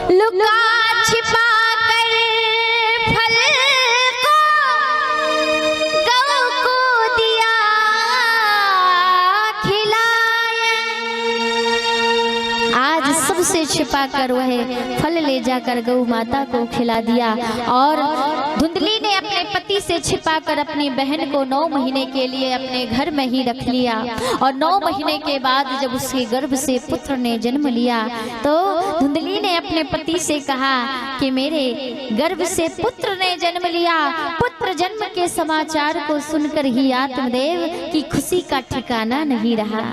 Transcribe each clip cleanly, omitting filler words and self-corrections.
लुका छिपा कर फल को गऊ को दिया खिलाए। आज सबसे छिपा कर वह फल ले जाकर गौ माता को खिला दिया। और धुंधली ने अपने पति से छिपाकर अपनी बहन को 9 महीने के लिए अपने घर में ही रख लिया। और 9 महीने के बाद जब उसके गर्भ से पुत्र ने जन्म लिया तो धुंधली ने अपने पति से कहा कि मेरे गर्भ से पुत्र ने जन्म लिया। पुत्र जन्म के समाचार को सुनकर ही आत्मदेव की खुशी का ठिकाना नहीं रहा।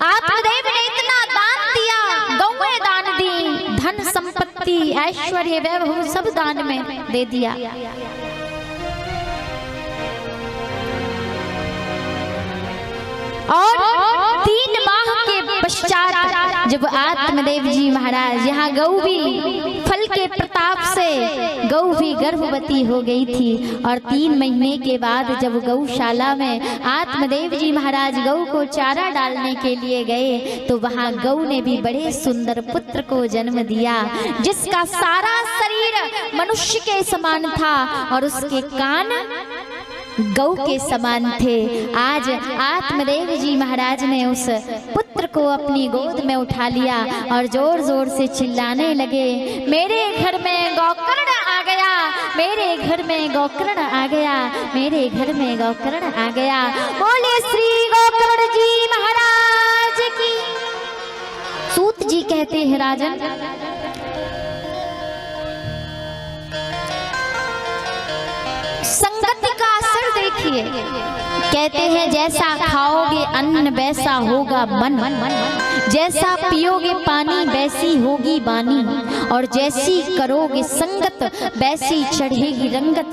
आत्मदेव ने इतना दान दिया, गौएं दान दी, धन संपत्ति ऐश्वर्य वैभव सब दान में दे दिया। और 3 माह के पश्चात जब आत्मदेव जी महाराज यहाँ गौ भी फल के प्रताप से गौ भी गर्भवती हो गई थी। और 3 महीने के बाद जब गौशाला में आत्मदेव जी महाराज गौ को चारा डालने के लिए गए तो वहाँ गौ ने भी बड़े सुंदर पुत्र को जन्म दिया, जिसका सारा शरीर मनुष्य के समान था और उसके कान गौ के समान थे। आज आत्मदेव जी महाराज ने उस पुत्र को अपनी गोद में उठा लिया और जोर जोर से चिल्लाने लगे, मेरे घर में गौकर्ण आ गया, मेरे घर में गौकर्ण आ गया, मेरे घर में गौकर्ण आ गया। बोले श्री गौकर्ण जी महाराज की। सूत जी कहते हैं राजन, संगत का असर देखिए। कहते हैं जैसा खाओगे अन्न वैसा होगा मन, जैसा पियोगे पानी वैसी होगी वाणी, और जैसी करोगे संगत वैसी चढ़ेगी रंगत।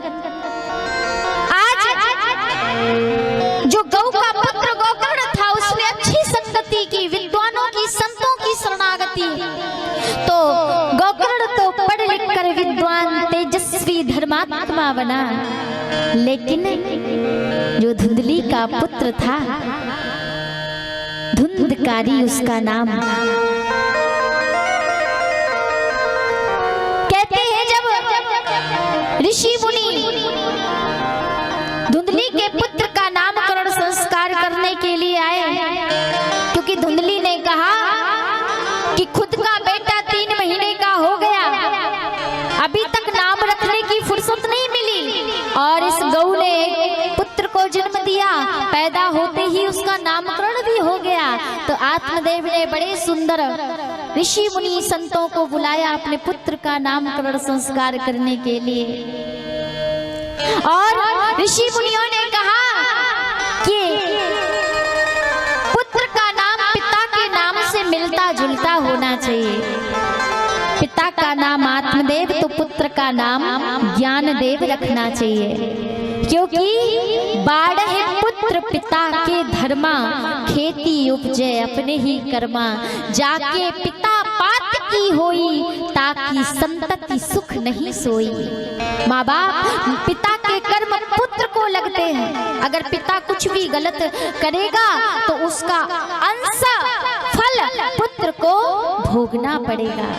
आज जो गौ का पुत्र गौकर्ण था उसने अच्छी संगति की, विद्वानों की, संतों की शरणागति। तो गौकर्ण तो पढ़ लिख कर विद्वान तेजस्वी धर्मात्मा बना, लेकिन जो धुंधली का पुत्र था, धुंधकारी उसका नाम। कहते हैं जब ऋषि मुनि धुंधली के पुत्र का नामकरण संस्कार करने के लिए आए, क्योंकि धुंधली ने कहा कि खुद का बेटा 3 महीने का हो गया, अभी तक नाम रखने की फुर्सत नहीं मिली, और इस गौ ने पुत्र को जन्म दिया, पैदा होते ही उसका नामकरण भी हो गया। तो आत्मदेव ने बड़े सुंदर ऋषि मुनि संतों को बुलाया अपने पुत्र का नामकरण संस्कार करने के लिए। और ऋषि मुनियों ने कहा कि पुत्र का नाम पिता के नाम से मिलता जुलता होना चाहिए। पिता का नाम आत्मदेव तो पुत्र का नाम ज्ञानदेव रखना चाहिए, क्योंकि बाढ़े पुत्र पिता के धर्मा, खेती उपजे अपने ही कर्मा, जाके पिता पात की होई, ताकि संतति सुख नहीं सोई। माँ बाप पिता के कर्म पुत्र को लगते हैं, अगर पिता कुछ भी गलत करेगा तो उसका अंश फल पुत्र को भोगना पड़ेगा।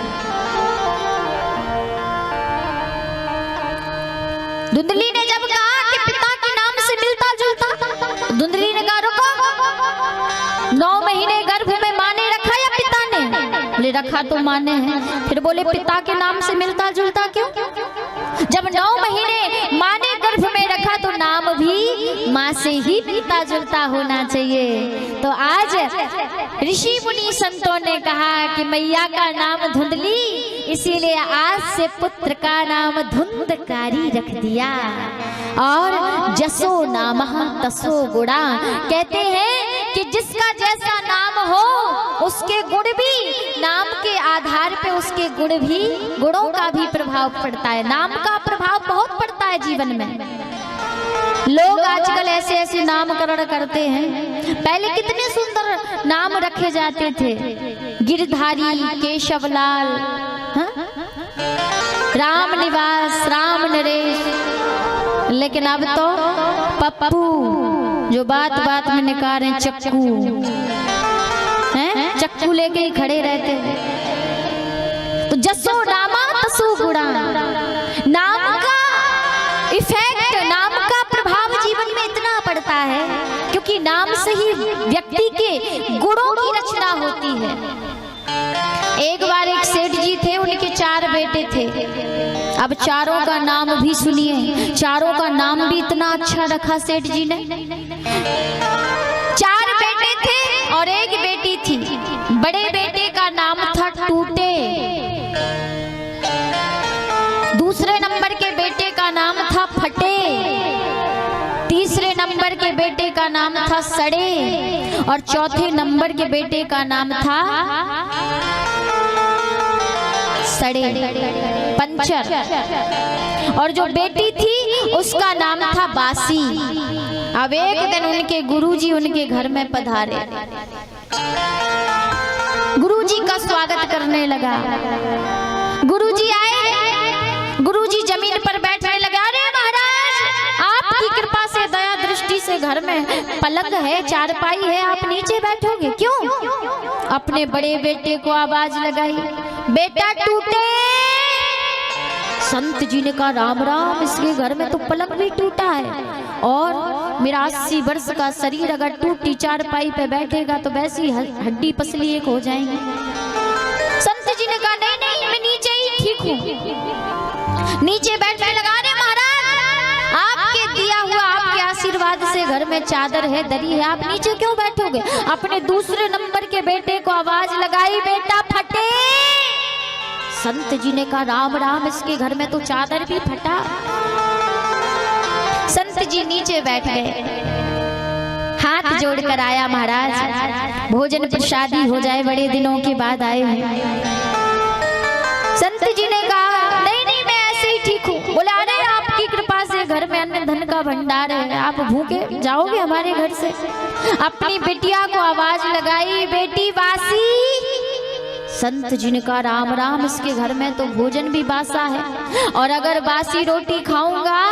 धुंधली ने जब कहा कि पिता के नाम से मिलता जुलता, धुंधली ने कहा रुको, 9 महीने गर्भ में माँ ने रखा या पिता ने? बोले रखा तो माँ ने है। फिर बोले पिता के नाम से मिलता जुलता क्यों? जब 9 महीने माँ ने गर्भ में रखा तो नाम भी माँ से ही मिलता जुलता होना चाहिए। तो आज ऋषि मुनि संतों ने कहा कि मैया का नाम धुंधली, इसीलिए आज से पुत्र का नाम धुंधकारी रख दिया। और जसो नामः तसो गुणा, कहते हैं कि जिसका जैसा नाम हो उसके गुण भी, नाम के आधार पे उसके गुण भी, गुणों का भी प्रभाव पड़ता है। नाम का प्रभाव बहुत पड़ता है जीवन में। लोग आजकल ऐसे ऐसे नामकरण करते हैं, पहले कितने सुंदर नाम रखे जाते थे, गिरधारी, केशवलाल, राम निवास, राम नरेश, लेकिन अब तो पप्पू, जो बात बात में निकाल रहे चक्कू हैं, चक्कू लेके ही खड़े रहते हैं। तो जस जसो नामा तसो गुणा। नाम का इफेक्ट, नाम का प्रभाव जीवन में इतना पड़ता है क्योंकि नाम से ही व्यक्ति के गुणों की रचना होती है। एक बार एक सेठ जी थे, उनके 4 बेटे थे। अब चारों का नाम भी सुनिए, चारों का नाम भी इतना अच्छा रखा सेठ जी ने। 4 बेटे थे और एक बेटी थी। बड़े बेटे का नाम था टूटे, दूसरे नंबर के बेटे का नाम था फटे, तीसरे नंबर के बेटे का नाम था सड़े और चौथे नंबर के बेटे का नाम था सड़े, पंचर। और जो बेटी थी उसका नाम था बासी। अब एक दिन उनके गुरुजी उनके घर में पधारे। गुरुजी का स्वागत करने लगा। गुरुजी आए, गुरुजी जमीन पर बैठने लगा। अरे महाराज, आपकी कृपा से, दया दृष्टि से घर में पलंग है, चारपाई है, आप नीचे बैठोगे क्यों? अपने बड़े बेटे को आवाज लगाई, बेटा टूटे। संत जी ने कहा राम राम, इसके घर में तो पलंग भी टूटा है और मेरा 80 वर्ष का शरीर अगर टूटी चारपाई पे बैठेगा तो वैसी हड्डी पसली एक हो जाएंगी। संत जी ने कहा नहीं नहीं, मैं नीचे ही ठीक हूँ। नीचे बैठने लगा। रे महाराज, आपके दिया हुआ, आपके आशीर्वाद से घर में चादर है, दरी है, आप नीचे क्यों बैठोगे? अपने दूसरे नंबर के बेटे को आवाज लगाई, बेटा फटे। संत जी ने कहा राम राम, इसके घर में तो चादर भी फटा। संत जी नीचे बैठ गए, हाथ जोड़कर आया महाराज भोजन प्रसादी हो जाए, बड़े दिनों के बाद आए हैं। संत जी ने कहा नहीं नहीं, मैं ऐसे ही ठीक हूँ। बोला अरे आपकी कृपा से घर में अन्न धन का भंडार है, आप भूखे जाओगे हमारे घर से? अपनी बिटिया को आवाज लगाई, बेटी बासी। संत जी ने कहा राम राम, इसके घर में तो भोजन भी बासा है और अगर बासी रोटी खाऊंगा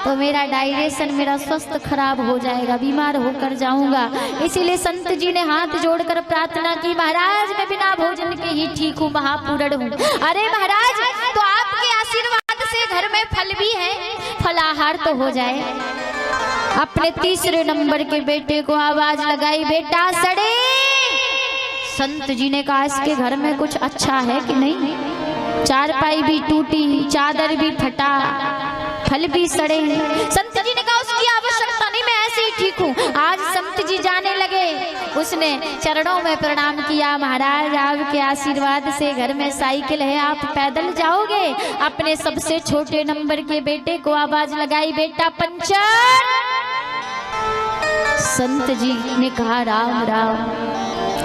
तो मेरा डाइजेशन, मेरा स्वास्थ्य खराब हो जाएगा, बीमार होकर जाऊंगा। इसीलिए संत जी ने हाथ जोड़कर प्रार्थना की, महाराज मैं बिना भोजन के ही ठीक हूँ, महापूर्ण हूँ। अरे महाराज, तो आपके आशीर्वाद से घर में फल भी है, फलाहार तो हो जाए। अपने तीसरे नंबर के बेटे को आवाज लगाई, बेटा सड़े। संत जी ने कहा इसके घर में कुछ अच्छा है कि नहीं? चारपाई भी टूटी, चादर भी फटा, फल भी सड़े। संत जी ने कहा उसकी आवश्यकता नहीं, मैं ऐसे ही ठीक हूँ। आज संत जी जाने लगे, उसने चरणों में प्रणाम किया, महाराज आपके आशीर्वाद से घर में साइकिल है, आप पैदल जाओगे। अपने सबसे छोटे नंबर के बेटे को आवाज लगाई, बेटा पंचर। संत जी ने कहा राम राम,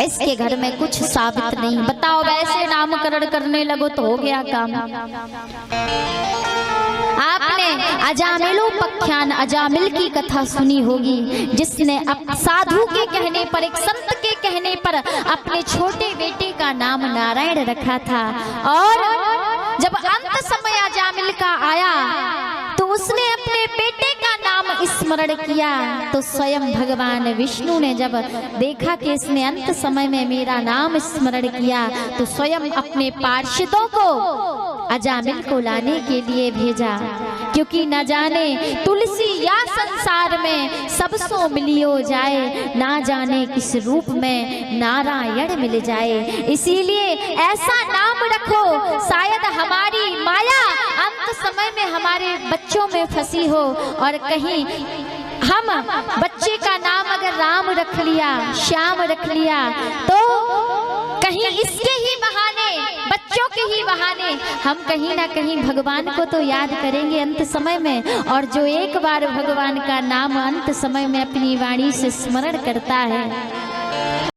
इसके घर में कुछ साबित नहीं। बताओ वैसे नामकरण करने लगो तो हो गया काम। आपने अजामिलोपाख्यान, अजामिल की कथा सुनी होगी, जिसने साधु के कहने पर, एक संत के कहने पर अपने छोटे बेटे का नाम नारायण रखा था। और जब अंत समय अजामिल का आया तो उसने अपने बेटे का नाम स्मरण किया। तो स्वयं भगवान विष्णु ने जब देखा कि इसने अंत समय में मेरा नाम स्मरण किया तो स्वयं अपने पार्षदों को अजामिल को लाने के लिए भेजा, क्योंकि न जाने तुलसी या संसार में सब सो मिलियो जाए, ना जाने किस रूप में नारायण मिल जाए। इसीलिए ऐसा नाम रखो, शायद हमारी माया अंत समय में हमारे बच्चों में फंसी हो और कहीं हम बच्चे का नाम अगर राम रख लिया, श्याम रख लिया, तो कहीं इसके ही बहाने, बच्चों के ही बहाने हम कहीं ना कहीं भगवान को तो याद करेंगे अंत समय में। और जो एक बार भगवान का नाम अंत समय में अपनी वाणी से स्मरण करता है